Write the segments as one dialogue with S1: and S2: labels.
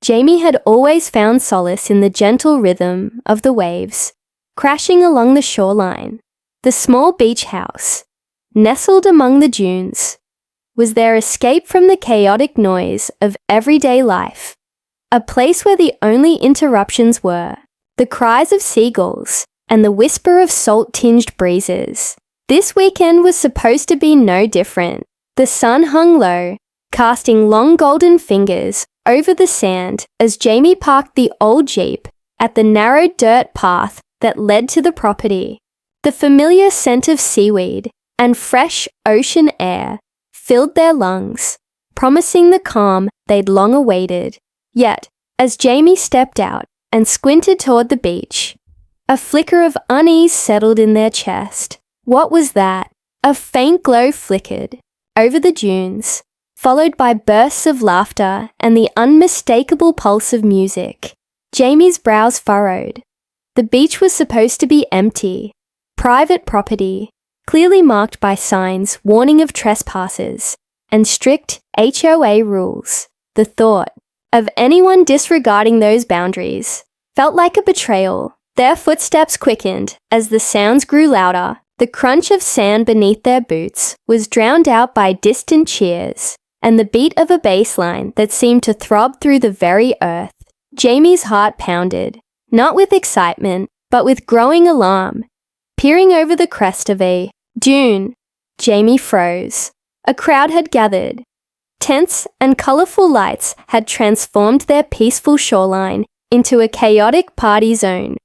S1: Jamie had always found solace in the gentle rhythm of the waves, crashing along the shoreline. The small beach house, nestled among the dunes, was their escape from the chaotic noise of everyday life, a place where the only interruptions were the cries of seagulls and the whisper of salt-tinged breezes. This weekend was supposed to be no different. The sun hung low, casting long golden fingers over the sand as Jamie parked the old Jeep at the narrow dirt path that led to the property. The familiar scent of seaweed and fresh ocean air filled their lungs, promising the calm they'd long awaited. Yet, as Jamie stepped out and squinted toward the beach, a flicker of unease settled in their chest. What was that? A faint glow flickered over the dunes, followed by bursts of laughter and the unmistakable pulse of music. Jamie's brows furrowed. The beach was supposed to be empty, private property, clearly marked by signs warning of trespassers and strict HOA rules. The thought of anyone disregarding those boundaries felt like a betrayal. Their footsteps quickened as the sounds grew louder. The crunch of sand beneath their boots was drowned out by distant cheers and the beat of a bass line that seemed to throb through the very earth. Jamie's heart pounded, not with excitement, but with growing alarm. Peering over the crest of a dune, Jamie froze. A crowd had gathered. Tents and colourful lights had transformed their peaceful shoreline into a chaotic party zone.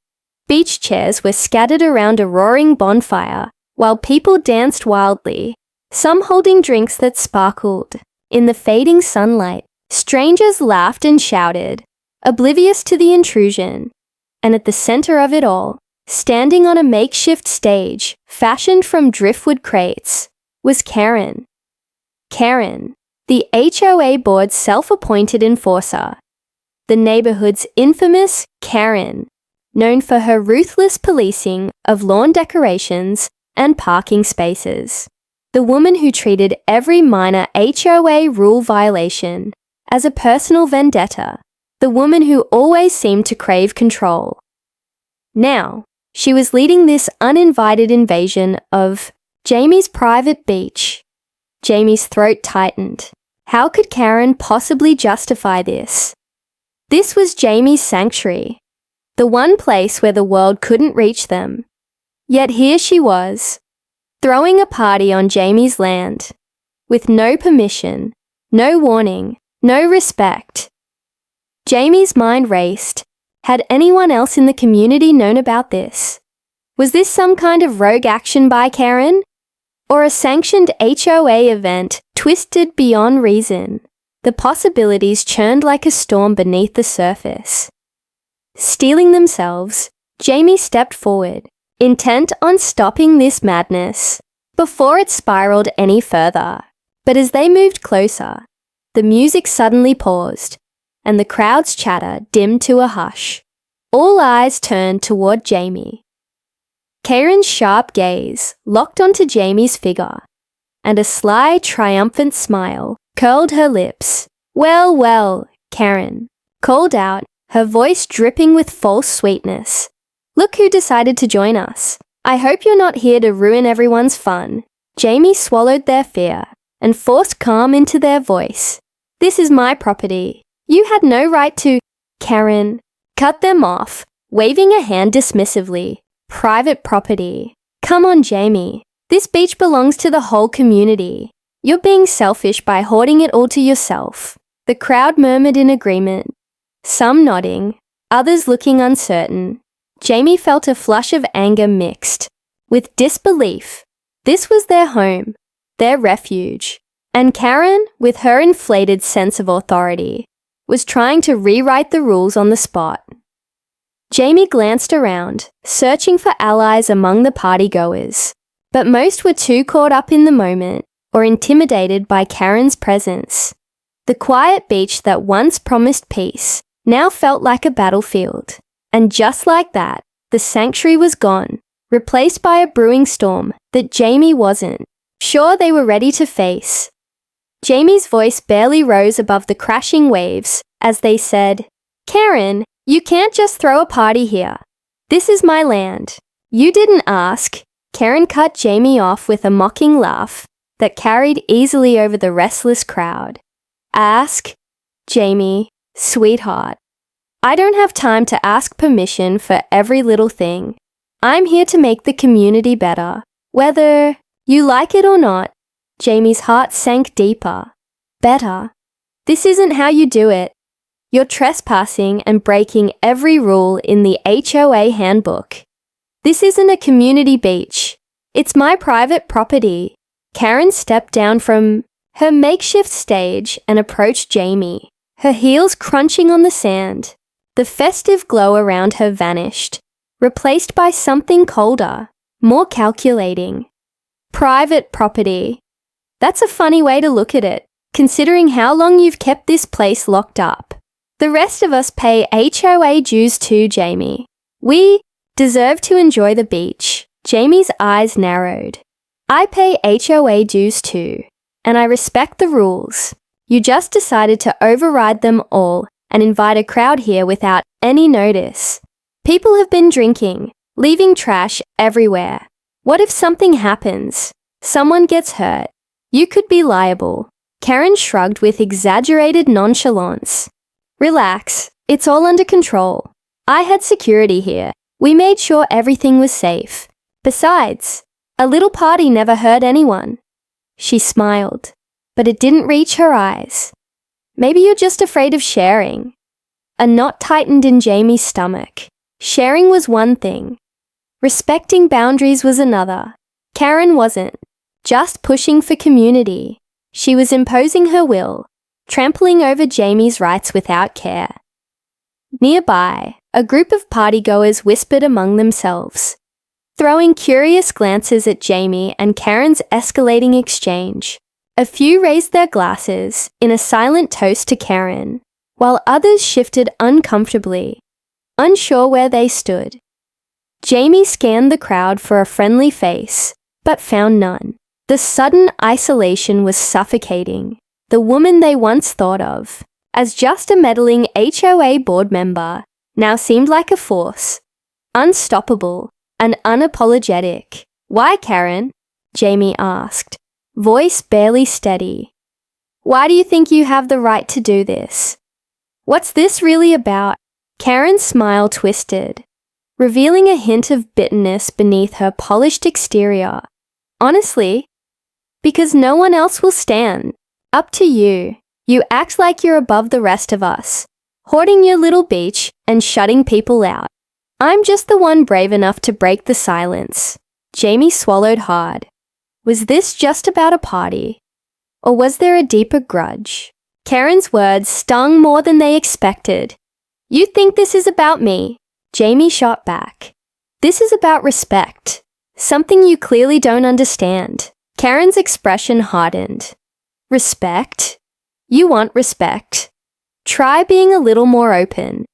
S1: Beach chairs were scattered around a roaring bonfire, while people danced wildly, some holding drinks that sparkled. In the fading sunlight, strangers laughed and shouted, oblivious to the intrusion. And at the centre of it all, standing on a makeshift stage fashioned from driftwood crates, was Karen. Karen, the HOA board's self-appointed enforcer. The neighbourhood's infamous Karen, known for her ruthless policing of lawn decorations and parking spaces. The woman who treated every minor HOA rule violation as a personal vendetta. The woman who always seemed to crave control. Now, she was leading this uninvited invasion of Jamie's private beach. Jamie's throat tightened. How could Karen possibly justify this? This was Jamie's sanctuary, the one place where the world couldn't reach them. Yet here she was, throwing a party on Jamie's land, with no permission, no warning, no respect. Jamie's mind raced. Had anyone else in the community known about this? Was this some kind of rogue action by Karen? Or a sanctioned HOA event twisted beyond reason? The possibilities churned like a storm beneath the surface. Steeling themselves, Jamie stepped forward, intent on stopping this madness before it spiraled any further. But as they moved closer, the music suddenly paused, and the crowd's chatter dimmed to a hush. All eyes turned toward Jamie. Karen's sharp gaze locked onto Jamie's figure, and a sly, triumphant smile curled her lips. "Well, well," Karen called out, her voice dripping with false sweetness. "Look who decided to join us. I hope you're not here to ruin everyone's fun." Jamie swallowed their fear and forced calm into their voice. "This is my property. You had no right to—" Karen cut them off, waving a hand dismissively. "Private property. Come on, Jamie. This beach belongs to the whole community. You're being selfish by hoarding it all to yourself." The crowd murmured in agreement, some nodding, others looking uncertain. Jamie felt a flush of anger mixed with disbelief. This was their home, their refuge, and Karen, with her inflated sense of authority, was trying to rewrite the rules on the spot. Jamie glanced around, searching for allies among the partygoers, but most were too caught up in the moment or intimidated by Karen's presence. The quiet beach that once promised peace now felt like a battlefield, and just like that, the sanctuary was gone, replaced by a brewing storm that Jamie wasn't sure they were ready to face. Jamie's voice barely rose above the crashing waves as they said, "Karen, you can't just throw a party here. This is my land. You didn't ask." Karen cut Jamie off with a mocking laugh that carried easily over the restless crowd. "Ask? Jamie, sweetheart. I don't have time to ask permission for every little thing. I'm here to make the community better, whether you like it or not." Jamie's heart sank deeper. Better? This isn't how you do it. You're trespassing and breaking every rule in the HOA handbook. This isn't a community beach. It's my private property. Karen stepped down from her makeshift stage and approached Jamie, her heels crunching on the sand. The festive glow around her vanished, replaced by something colder, more calculating. Private property. That's a funny way to look at it, considering how long you've kept this place locked up. The rest of us pay HOA dues too, Jamie. We deserve to enjoy the beach. Jamie's eyes narrowed. I pay HOA dues too, and I respect the rules. You just decided to override them all and invite a crowd here without any notice. People have been drinking, leaving trash everywhere. What if something happens? Someone gets hurt. You could be liable. Karen shrugged with exaggerated nonchalance. Relax, it's all under control. I had security here. We made sure everything was safe. Besides, a little party never hurt anyone. She smiled, but it didn't reach her eyes. Maybe you're just afraid of sharing. A knot tightened in Jamie's stomach. Sharing was one thing. Respecting boundaries was another. Karen wasn't just pushing for community. She was imposing her will, trampling over Jamie's rights without care. Nearby, a group of partygoers whispered among themselves, throwing curious glances at Jamie and Karen's escalating exchange. A few raised their glasses in a silent toast to Karen, while others shifted uncomfortably, unsure where they stood. Jamie scanned the crowd for a friendly face, but found none. The sudden isolation was suffocating. The woman they once thought of as just a meddling HOA board member now seemed like a force, unstoppable and unapologetic. "Why, Karen?" Jamie asked, voice barely steady. "Why do you think you have the right to do this? What's this really about?" Karen's smile twisted, revealing a hint of bitterness beneath her polished exterior. "Honestly, because no one else will stand up to you. You act like you're above the rest of us, hoarding your little beach and shutting people out. I'm just the one brave enough to break the silence." Jamie swallowed hard. Was this just about a party? Or was there a deeper grudge? Karen's words stung more than they expected. "You think this is about me?" Jamie shot back. "This is about respect. Something you clearly don't understand." Karen's expression hardened. "Respect? You want respect? Try being a little more open.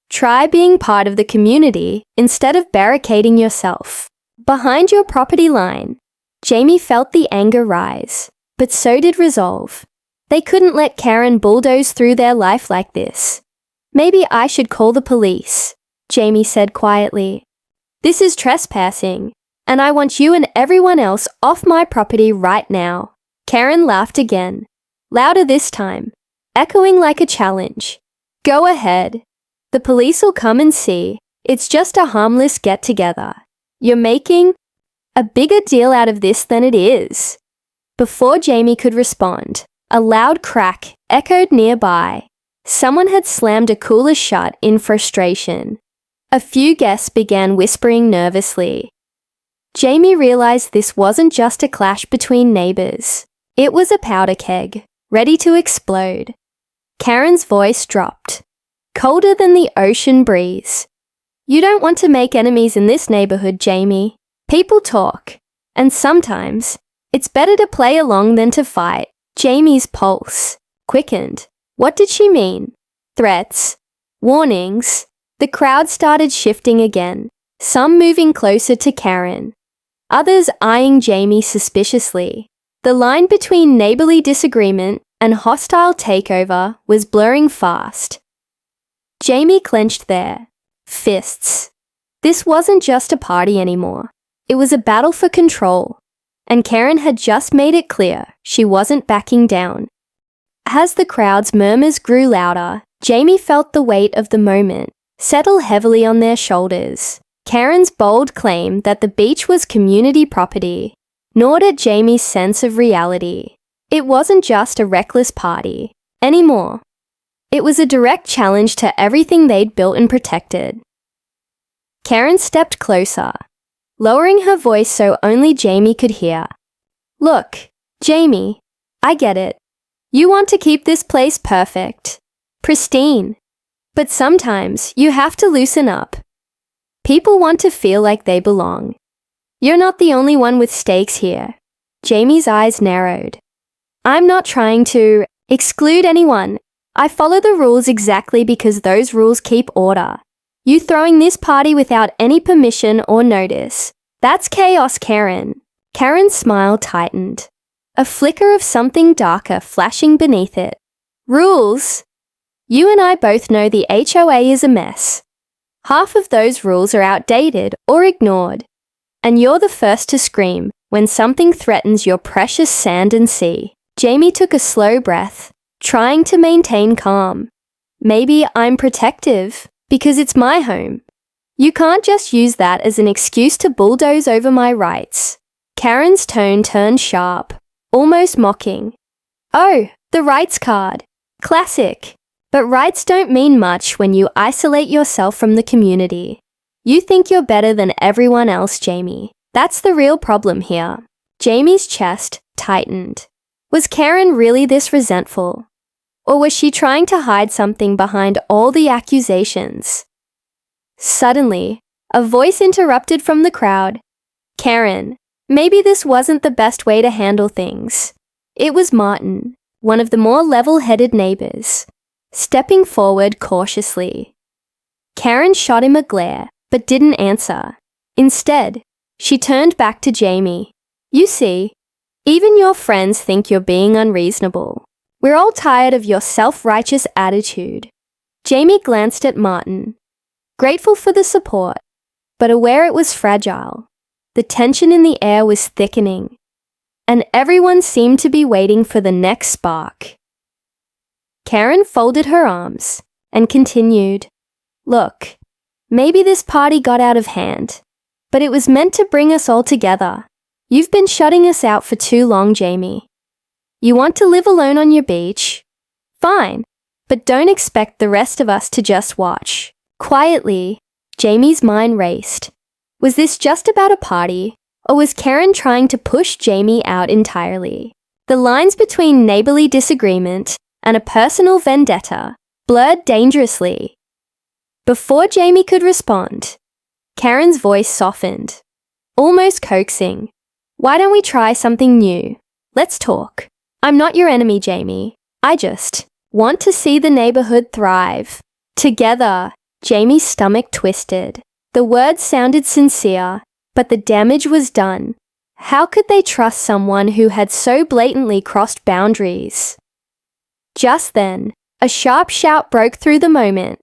S1: Try being part of the community instead of barricading yourself behind your property line." Jamie felt the anger rise, but so did resolve. They couldn't let Karen bulldoze through their life like this. "Maybe I should call the police," Jamie said quietly. "This is trespassing, and I want you and everyone else off my property right now." Karen laughed again, louder this time, echoing like a challenge. "Go ahead. The police'll come and see. It's just a harmless get-together. You're making a bigger deal out of this than it is." Before Jamie could respond, a loud crack echoed nearby. Someone had slammed a cooler shut in frustration. A few guests began whispering nervously. Jamie realized this wasn't just a clash between neighbors. It was a powder keg, ready to explode. Karen's voice dropped, colder than the ocean breeze. "You don't want to make enemies in this neighborhood, Jamie. People talk, and sometimes it's better to play along than to fight." Jamie's pulse quickened. What did she mean? Threats? Warnings? The crowd started shifting again, some moving closer to Karen, others eyeing Jamie suspiciously. The line between neighborly disagreement and hostile takeover was blurring fast. Jamie clenched their fists. This wasn't just a party anymore. It was a battle for control, and Karen had just made it clear she wasn't backing down. As the crowd's murmurs grew louder, Jamie felt the weight of the moment settle heavily on their shoulders. Karen's bold claim that the beach was community property gnawed at Jamie's sense of reality. It wasn't just a reckless party anymore. It was a direct challenge to everything they'd built and protected. Karen stepped closer, lowering her voice so only Jamie could hear. "Look, Jamie, I get it. You want to keep this place perfect, pristine. But sometimes you have to loosen up. People want to feel like they belong. You're not the only one with stakes here." Jamie's eyes narrowed. "I'm not trying to exclude anyone. I follow the rules exactly because those rules keep order. You throwing this party without any permission or notice, that's chaos, Karen." Karen's smile tightened, a flicker of something darker flashing beneath it. "Rules? You and I both know the HOA is a mess. Half of those rules are outdated or ignored, and you're the first to scream when something threatens your precious sand and sea." Jamie took a slow breath, trying to maintain calm. "Maybe I'm protective because it's my home. You can't just use that as an excuse to bulldoze over my rights." Karen's tone turned sharp, almost mocking. "Oh, the rights card. Classic. But rights don't mean much when you isolate yourself from the community. You think you're better than everyone else, Jamie. That's the real problem here." Jamie's chest tightened. Was Karen really this resentful? Or was she trying to hide something behind all the accusations? Suddenly, a voice interrupted from the crowd. "Karen, maybe this wasn't the best way to handle things." It was Martin, one of the more level-headed neighbors, stepping forward cautiously. Karen shot him a glare, but didn't answer. Instead, she turned back to Jamie. "You see, even your friends think you're being unreasonable. We're all tired of your self-righteous attitude." Jamie glanced at Martin, grateful for the support, but aware it was fragile. The tension in the air was thickening, and everyone seemed to be waiting for the next spark. Karen folded her arms and continued. "Look, maybe this party got out of hand, but it was meant to bring us all together. You've been shutting us out for too long, Jamie. You want to live alone on your beach? Fine, but don't expect the rest of us to just watch." Quietly, Jamie's mind raced. Was this just about a party, or was Karen trying to push Jamie out entirely? The lines between neighborly disagreement and a personal vendetta blurred dangerously. Before Jamie could respond, Karen's voice softened, almost coaxing. "Why don't we try something new? Let's talk. I'm not your enemy, Jamie. I just want to see the neighborhood thrive together." Jamie's stomach twisted. The words sounded sincere, but the damage was done. How could they trust someone who had so blatantly crossed boundaries? Just then, a sharp shout broke through the moment.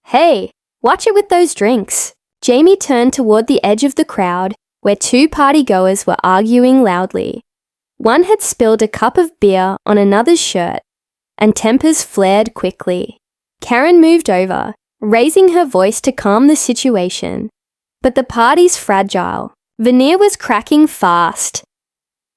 S1: "Hey, watch it with those drinks." Jamie turned toward the edge of the crowd, where two partygoers were arguing loudly. One had spilled a cup of beer on another's shirt, and tempers flared quickly. Karen moved over, raising her voice to calm the situation. But the party's fragile. Veneer was cracking fast.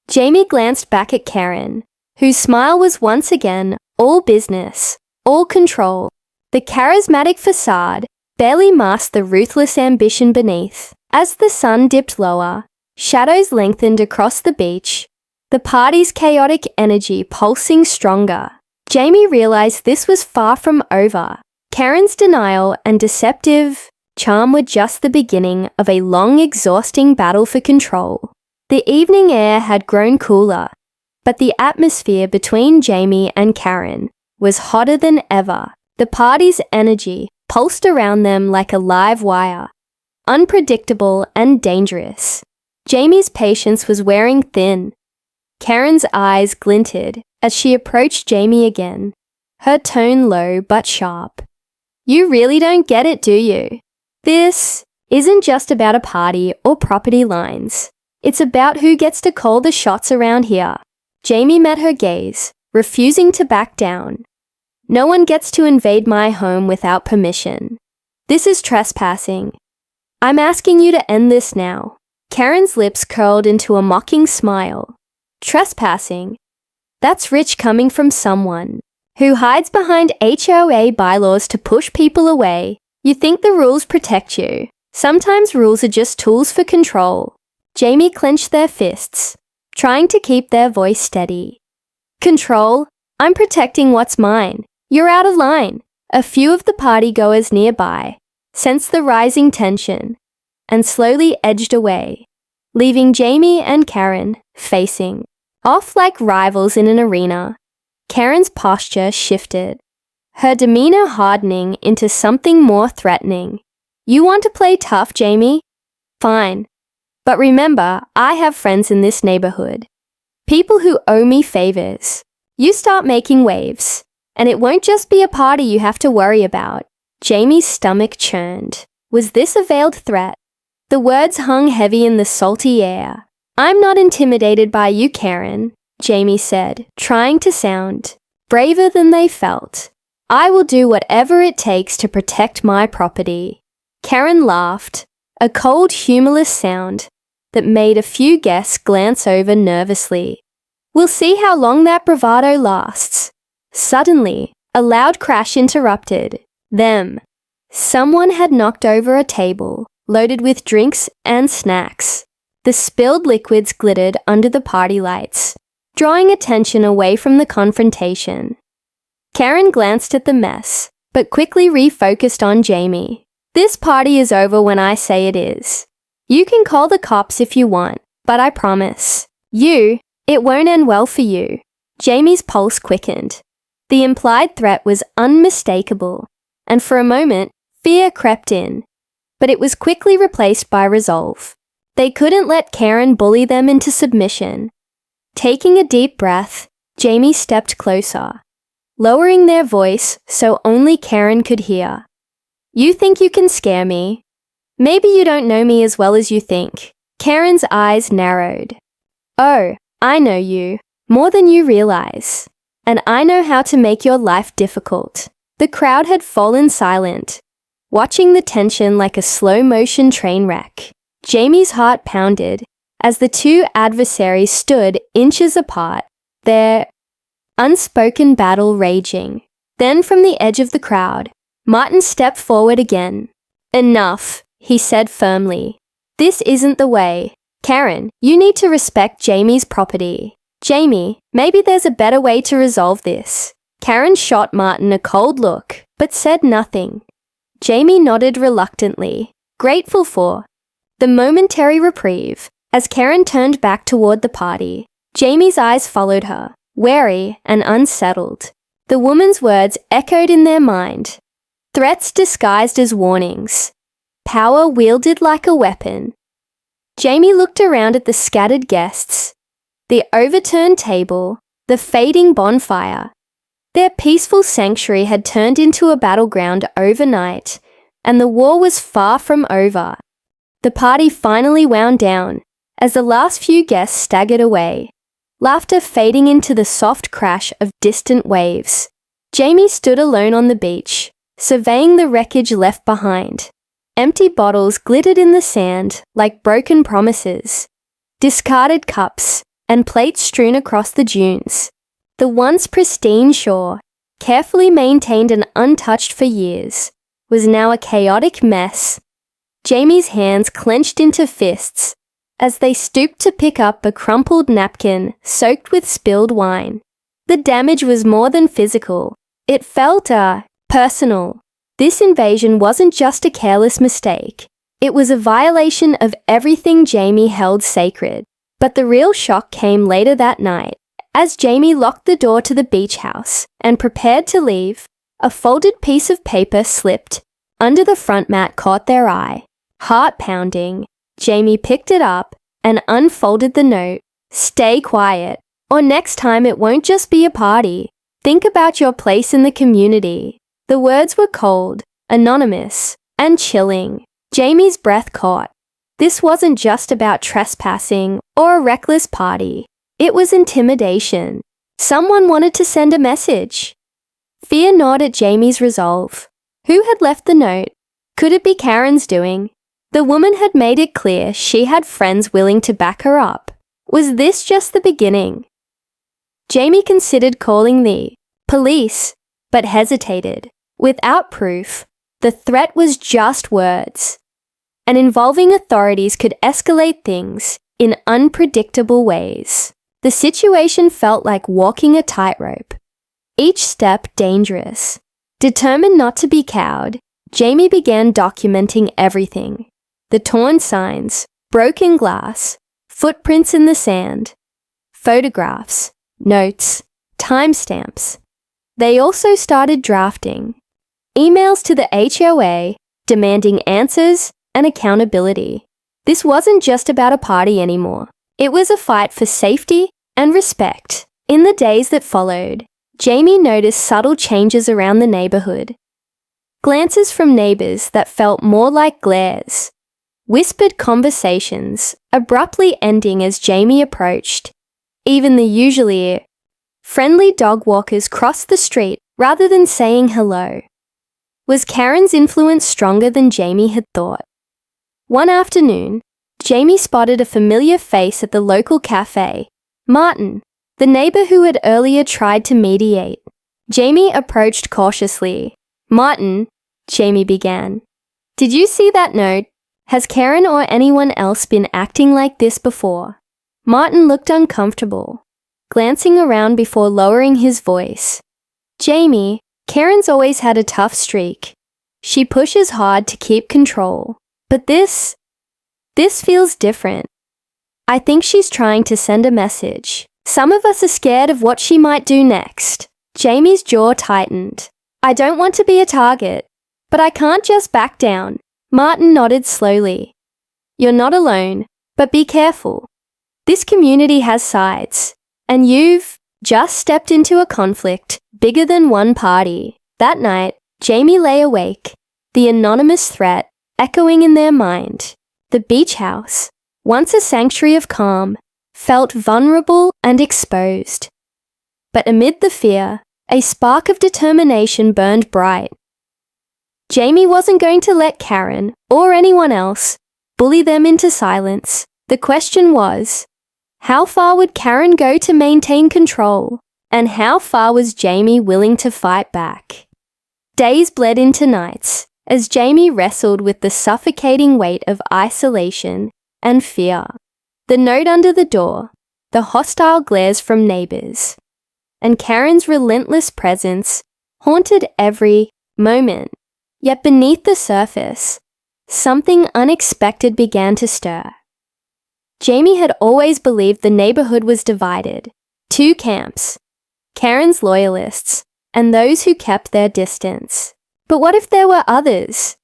S1: Jamie glanced back at Karen, whose smile was once again all business, all control. The charismatic facade barely masked the ruthless ambition beneath. As the sun dipped lower, shadows lengthened across the beach, the party's chaotic energy pulsing stronger. Jamie realized this was far from over. Karen's denial and deceptive charm were just the beginning of a long, exhausting battle for control. The evening air had grown cooler, but the atmosphere between Jamie and Karen was hotter than ever. The party's energy pulsed around them like a live wire, unpredictable and dangerous. Jamie's patience was wearing thin. Karen's eyes glinted, as she approached Jamie again, her tone low but sharp. "You really don't get it, do you? This isn't just about a party or property lines. It's about who gets to call the shots around here." Jamie met her gaze, refusing to back down. "No one gets to invade my home without permission. This is trespassing. I'm asking you to end this now." Karen's lips curled into a mocking smile. "Trespassing? That's rich coming from someone who hides behind HOA bylaws to push people away. You think the rules protect you. Sometimes rules are just tools for control." Jamie clenched their fists, trying to keep their voice steady. "Control? I'm protecting what's mine. You're out of line." A few of the partygoers nearby sensed the rising tension and slowly edged away, leaving Jamie and Karen facing off like rivals in an arena. Karen's posture shifted, her demeanor hardening into something more threatening. "You want to play tough, Jamie? Fine. But remember, I have friends in this neighborhood. People who owe me favors. You start making waves, and it won't just be a party you have to worry about." Jamie's stomach churned. Was this a veiled threat? The words hung heavy in the salty air. "I'm not intimidated by you, Karen," Jamie said, trying to sound braver than they felt. "I will do whatever it takes to protect my property." Karen laughed, a cold, humorless sound that made a few guests glance over nervously. "We'll see how long that bravado lasts." Suddenly, a loud crash interrupted them. Someone had knocked over a table loaded with drinks and snacks. The spilled liquids glittered under the party lights, drawing attention away from the confrontation. Karen glanced at the mess, but quickly refocused on Jamie. "This party is over when I say it is. You can call the cops if you want, but I promise it won't end well for you." Jamie's pulse quickened. The implied threat was unmistakable, and for a moment, fear crept in. But it was quickly replaced by resolve. They couldn't let Karen bully them into submission. Taking a deep breath, Jamie stepped closer, lowering their voice so only Karen could hear. "You think you can scare me? Maybe you don't know me as well as you think." Karen's eyes narrowed. "Oh, I know you, more than you realize. And I know how to make your life difficult." The crowd had fallen silent, watching the tension like a slow-motion train wreck. Jamie's heart pounded as the two adversaries stood inches apart, their unspoken battle raging. Then from the edge of the crowd, Martin stepped forward again. "Enough," he said firmly. "This isn't the way. Karen, you need to respect Jamie's property." "Jamie, maybe there's a better way to resolve this." Karen shot Martin a cold look, but said nothing. Jamie nodded reluctantly, grateful for the momentary reprieve. As Karen turned back toward the party, Jamie's eyes followed her, wary and unsettled. The woman's words echoed in their mind, threats disguised as warnings, power wielded like a weapon. Jamie looked around at the scattered guests, the overturned table, the fading bonfire. Their peaceful sanctuary had turned into a battleground overnight, and the war was far from over. The party finally wound down as the last few guests staggered away, laughter fading into the soft crash of distant waves. Jamie stood alone on the beach, surveying the wreckage left behind. Empty bottles glittered in the sand like broken promises, discarded cups and plates strewn across the dunes. The once pristine shore, carefully maintained and untouched for years, was now a chaotic mess. Jamie's hands clenched into fists as they stooped to pick up a crumpled napkin soaked with spilled wine. The damage was more than physical. It felt personal. This invasion wasn't just a careless mistake. It was a violation of everything Jamie held sacred. But the real shock came later that night. As Jamie locked the door to the beach house and prepared to leave, a folded piece of paper slipped under the front mat caught their eye. Heart pounding, Jamie picked it up and unfolded the note. "Stay quiet. Or next time it won't just be a party. Think about your place in the community." The words were cold, anonymous, and chilling. Jamie's breath caught. This wasn't just about trespassing or a reckless party. It was intimidation. Someone wanted to send a message. Fear gnawed at Jamie's resolve. Who had left the note? Could it be Karen's doing? The woman had made it clear she had friends willing to back her up. Was this just the beginning? Jamie considered calling the police, but hesitated. Without proof, the threat was just words. And involving authorities could escalate things in unpredictable ways. The situation felt like walking a tightrope. Each step dangerous. Determined not to be cowed, Jamie began documenting everything. The torn signs, broken glass, footprints in the sand, photographs, notes, timestamps. They also started drafting emails to the HOA demanding answers and accountability. This wasn't just about a party anymore. It was a fight for safety and respect. In the days that followed, Jamie noticed subtle changes around the neighborhood. Glances from neighbors that felt more like glares. Whispered conversations, abruptly ending as Jamie approached. Even the usually friendly dog walkers crossed the street rather than saying hello. Was Karen's influence stronger than Jamie had thought? One afternoon, Jamie spotted a familiar face at the local cafe. Martin, the neighbor who had earlier tried to mediate. Jamie approached cautiously. "Martin," Jamie began. "Did you see that note? Has Karen or anyone else been acting like this before?" Martin looked uncomfortable, glancing around before lowering his voice. "Jamie, Karen's always had a tough streak. She pushes hard to keep control. But this feels different. I think she's trying to send a message. Some of us are scared of what she might do next." Jamie's jaw tightened. "I don't want to be a target, but I can't just back down." Martin nodded slowly. "You're not alone, but be careful. This community has sides, and you've just stepped into a conflict bigger than one party." That night, Jamie lay awake, the anonymous threat echoing in their mind. The beach house, once a sanctuary of calm, felt vulnerable and exposed. But amid the fear, a spark of determination burned bright. Jamie wasn't going to let Karen, or anyone else, bully them into silence. The question was, how far would Karen go to maintain control? And how far was Jamie willing to fight back? Days bled into nights, as Jamie wrestled with the suffocating weight of isolation and fear. The note under the door, the hostile glares from neighbors, and Karen's relentless presence haunted every moment. Yet beneath the surface, something unexpected began to stir. Jamie had always believed the neighborhood was divided. Two camps, Karen's loyalists and those who kept their distance. But what if there were others?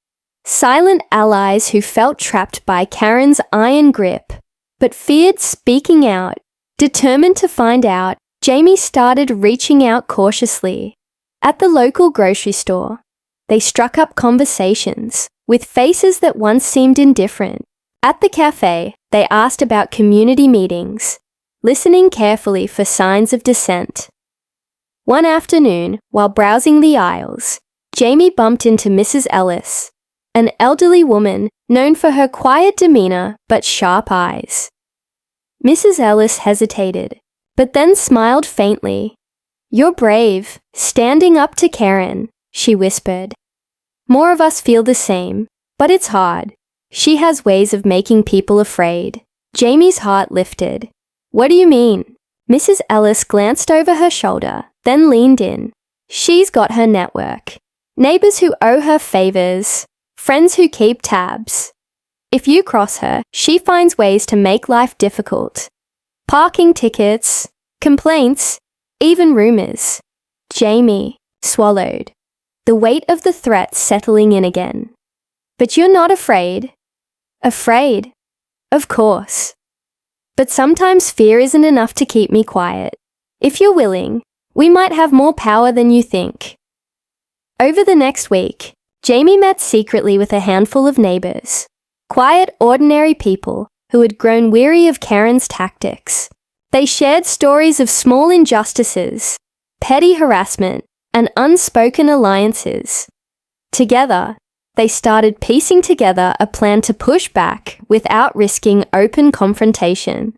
S1: Silent allies who felt trapped by Karen's iron grip, but feared speaking out. Determined to find out, Jamie started reaching out cautiously. At the local grocery store, they struck up conversations with faces that once seemed indifferent. At the cafe, they asked about community meetings, listening carefully for signs of dissent. One afternoon, while browsing the aisles, Jamie bumped into Mrs. Ellis, an elderly woman known for her quiet demeanor but sharp eyes. Mrs. Ellis hesitated, but then smiled faintly. "You're brave, standing up to Karen," she whispered. "More of us feel the same, but it's hard. She has ways of making people afraid." Jamie's heart lifted. "What do you mean?" Mrs. Ellis glanced over her shoulder, then leaned in. "She's got her network. Neighbors who owe her favors, friends who keep tabs. If you cross her, she finds ways to make life difficult. Parking tickets, complaints, even rumors." Jamie swallowed, the weight of the threat settling in again. "But you're not afraid?" "Afraid? Of course." But sometimes fear isn't enough to keep me quiet. If you're willing, we might have more power than you think." Over the next week, Jamie met secretly with a handful of neighbors, quiet, ordinary people who had grown weary of Karen's tactics. They shared stories of small injustices, petty harassment, and unspoken alliances. Together, they started piecing together a plan to push back without risking open confrontation.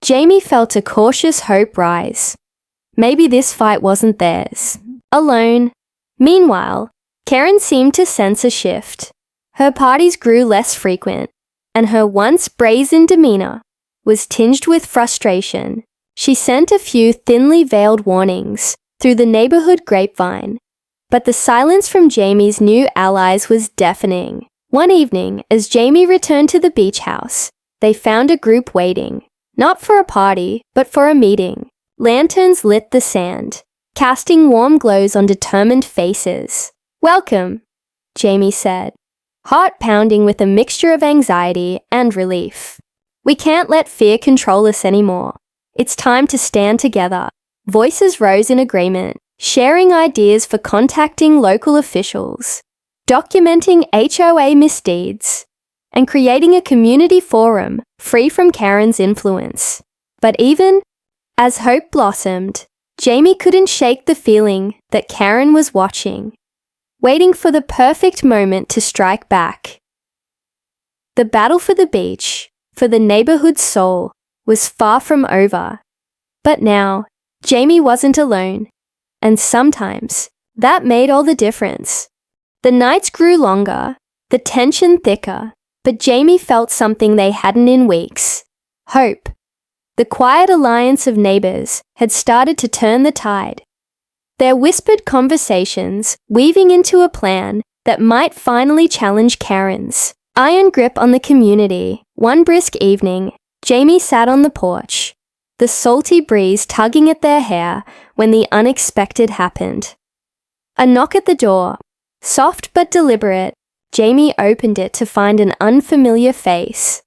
S1: Jamie felt a cautious hope rise. Maybe this fight wasn't theirs. Alone. Meanwhile, Karen seemed to sense a shift. Her parties grew less frequent, and her once brazen demeanor was tinged with frustration. She sent a few thinly veiled warnings through the neighborhood grapevine, but the silence from Jamie's new allies was deafening. One evening, as Jamie returned to the beach house, they found a group waiting, not for a party, but for a meeting. Lanterns lit the sand, casting warm glows on determined faces. "Welcome," Jamie said, heart pounding with a mixture of anxiety and relief. "We can't let fear control us anymore. It's time to stand together." Voices rose in agreement, sharing ideas for contacting local officials, documenting HOA misdeeds, and creating a community forum free from Karen's influence. But even as hope blossomed, Jamie couldn't shake the feeling that Karen was watching, waiting for the perfect moment to strike back. The battle for the beach, for the neighborhood's soul, was far from over. But now, Jamie wasn't alone, and sometimes that made all the difference. The nights grew longer, the tension thicker, but Jamie felt something they hadn't in weeks: hope. The quiet alliance of neighbors had started to turn the tide. Their whispered conversations weaving into a plan that might finally challenge Karen's iron grip on the community. One brisk evening, Jamie sat on the porch, the salty breeze tugging at their hair when the unexpected happened. A knock at the door. Soft but deliberate, Jamie opened it to find an unfamiliar face.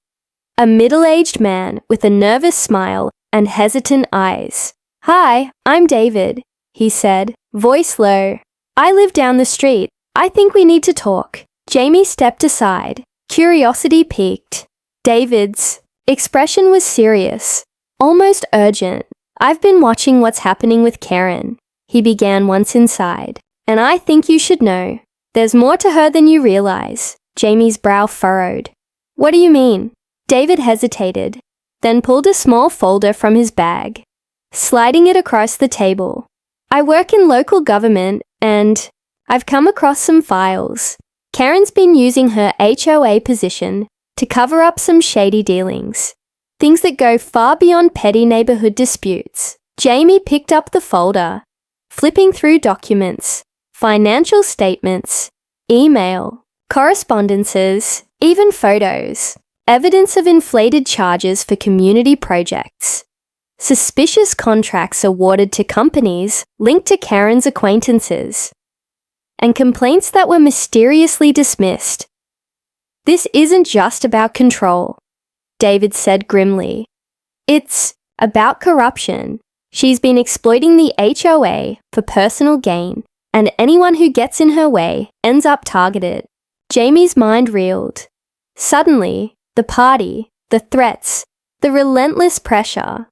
S1: A middle-aged man with a nervous smile and hesitant eyes. "Hi, I'm David," he said, voice low. "I live down the street. I think we need to talk." Jamie stepped aside, curiosity piqued. David's expression was serious, almost urgent. "I've been watching what's happening with Karen," he began once inside, "and I think you should know. There's more to her than you realize." Jamie's brow furrowed. "What do you mean?" David hesitated, then pulled a small folder from his bag, sliding it across the table. "I work in local government, and I've come across some files. Karen's been using her HOA position to cover up some shady dealings, things that go far beyond petty neighborhood disputes." Jamie picked up the folder, flipping through documents, financial statements, email, correspondences, even photos. Evidence of inflated charges for community projects. Suspicious contracts awarded to companies linked to Karen's acquaintances. And complaints that were mysteriously dismissed. "This isn't just about control," David said grimly. "It's about corruption. She's been exploiting the HOA for personal gain, and anyone who gets in her way ends up targeted." Jamie's mind reeled. Suddenly, the party, the threats, the relentless pressure,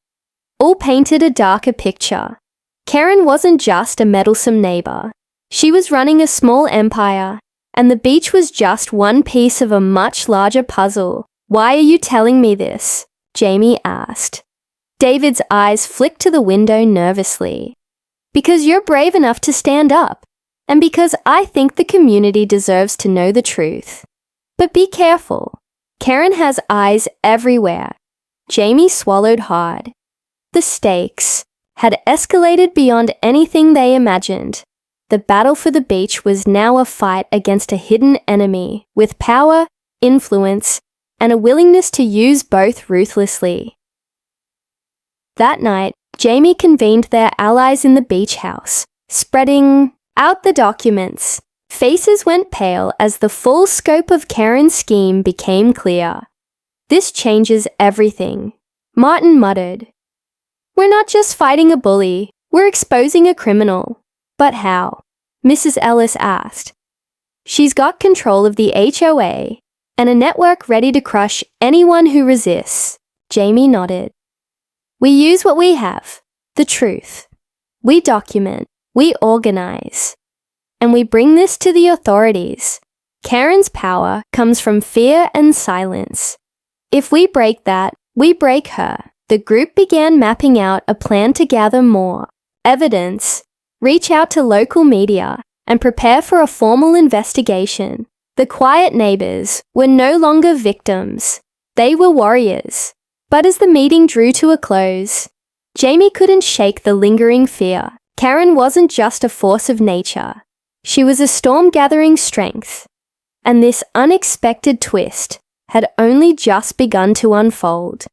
S1: all painted a darker picture. Karen wasn't just a meddlesome neighbor. She was running a small empire, and the beach was just one piece of a much larger puzzle. "Why are you telling me this?" Jamie asked. David's eyes flicked to the window nervously. "Because you're brave enough to stand up, and because I think the community deserves to know the truth. But be careful. Karen has eyes everywhere." Jamie swallowed hard. The stakes had escalated beyond anything they imagined. The battle for the beach was now a fight against a hidden enemy with power, influence, and a willingness to use both ruthlessly. That night, Jamie convened their allies in the beach house, spreading out the documents. Faces went pale as the full scope of Karen's scheme became clear. "This changes everything," Martin muttered. "We're not just fighting a bully, we're exposing a criminal." "But how?" Mrs. Ellis asked. "She's got control of the HOA and a network ready to crush anyone who resists." Jamie nodded. "We use what we have, the truth. We document, we organize, and we bring this to the authorities. Karen's power comes from fear and silence. If we break that, we break her." The group began mapping out a plan to gather more evidence, reach out to local media, and prepare for a formal investigation. The quiet neighbors were no longer victims. They were warriors. But as the meeting drew to a close, Jamie couldn't shake the lingering fear. Karen wasn't just a force of nature. She was a storm gathering strength. And this unexpected twist had only just begun to unfold.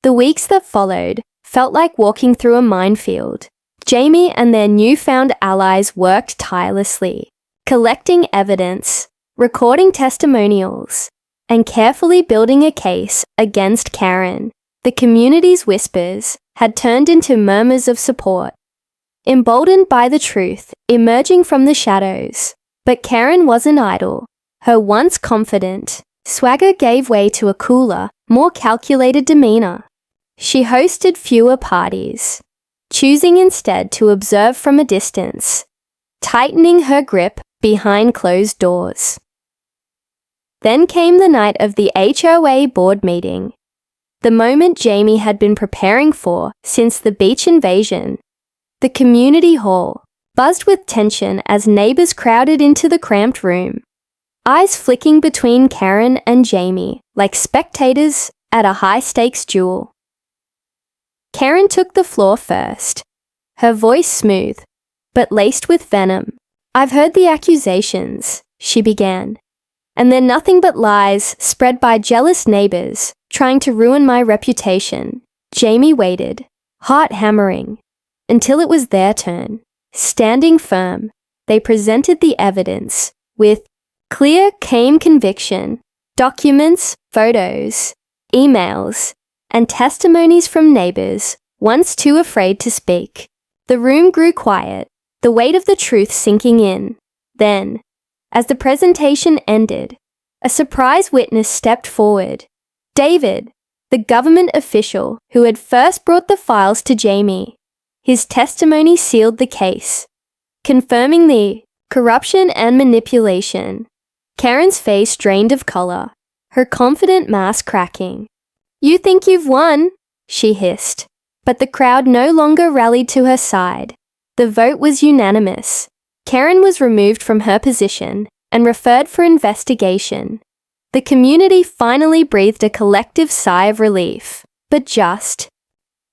S1: The weeks that followed felt like walking through a minefield. Jamie and their newfound allies worked tirelessly, collecting evidence, recording testimonials, and carefully building a case against Karen. The community's whispers had turned into murmurs of support, emboldened by the truth emerging from the shadows. But Karen wasn't idle. Her once confident swagger gave way to a cooler, more calculated demeanor. She hosted fewer parties, choosing instead to observe from a distance, tightening her grip behind closed doors. Then came the night of the HOA board meeting, the moment Jamie had been preparing for since the beach invasion. The community hall buzzed with tension as neighbors crowded into the cramped room, eyes flicking between Karen and Jamie like spectators at a high-stakes duel. Karen took the floor first, her voice smooth, but laced with venom. "I've heard the accusations," she began, "and they're nothing but lies spread by jealous neighbors trying to ruin my reputation." Jamie waited, heart hammering, until it was their turn. Standing firm, they presented the evidence with clear, calm conviction, documents, photos, emails, and testimonies from neighbors once too afraid to speak. The room grew quiet, the weight of the truth sinking in. Then, as the presentation ended, a surprise witness stepped forward. David, the government official who had first brought the files to Jamie. His testimony sealed the case, confirming the corruption and manipulation. Karen's face drained of color, her confident mask cracking. "You think you've won?" she hissed. But the crowd no longer rallied to her side. The vote was unanimous. Karen was removed from her position and referred for investigation. The community finally breathed a collective sigh of relief. But just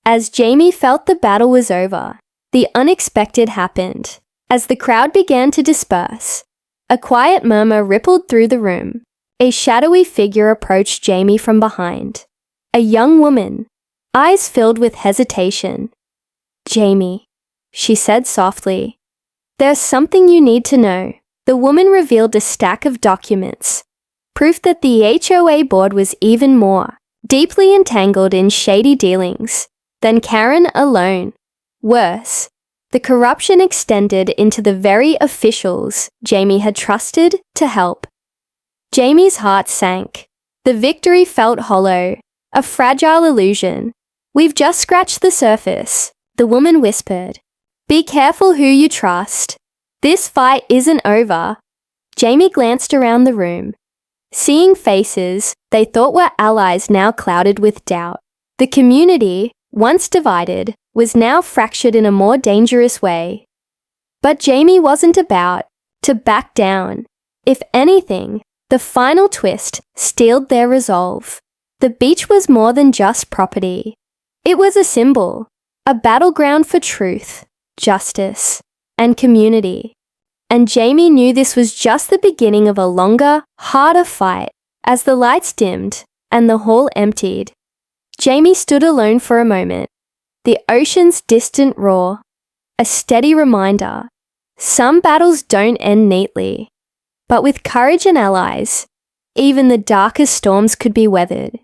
S1: as Jamie felt the battle was over, the unexpected happened. As the crowd began to disperse, a quiet murmur rippled through the room. A shadowy figure approached Jamie from behind. A young woman, eyes filled with hesitation. "Jamie," she said softly, "there's something you need to know." The woman revealed a stack of documents, proof that the HOA board was even more deeply entangled in shady dealings than Karen alone. Worse, the corruption extended into the very officials Jamie had trusted to help. Jamie's heart sank. The victory felt hollow, a fragile illusion. "We've just scratched the surface," the woman whispered. "Be careful who you trust. This fight isn't over." Jamie glanced around the room, seeing faces they thought were allies now clouded with doubt. The community, once divided, was now fractured in a more dangerous way. But Jamie wasn't about to back down. If anything, the final twist steeled their resolve. The beach was more than just property. It was a symbol, a battleground for truth, justice, and community. And Jamie knew this was just the beginning of a longer, harder fight. As the lights dimmed and the hall emptied, Jamie stood alone for a moment. The ocean's distant roar, a steady reminder. Some battles don't end neatly, but with courage and allies, even the darkest storms could be weathered.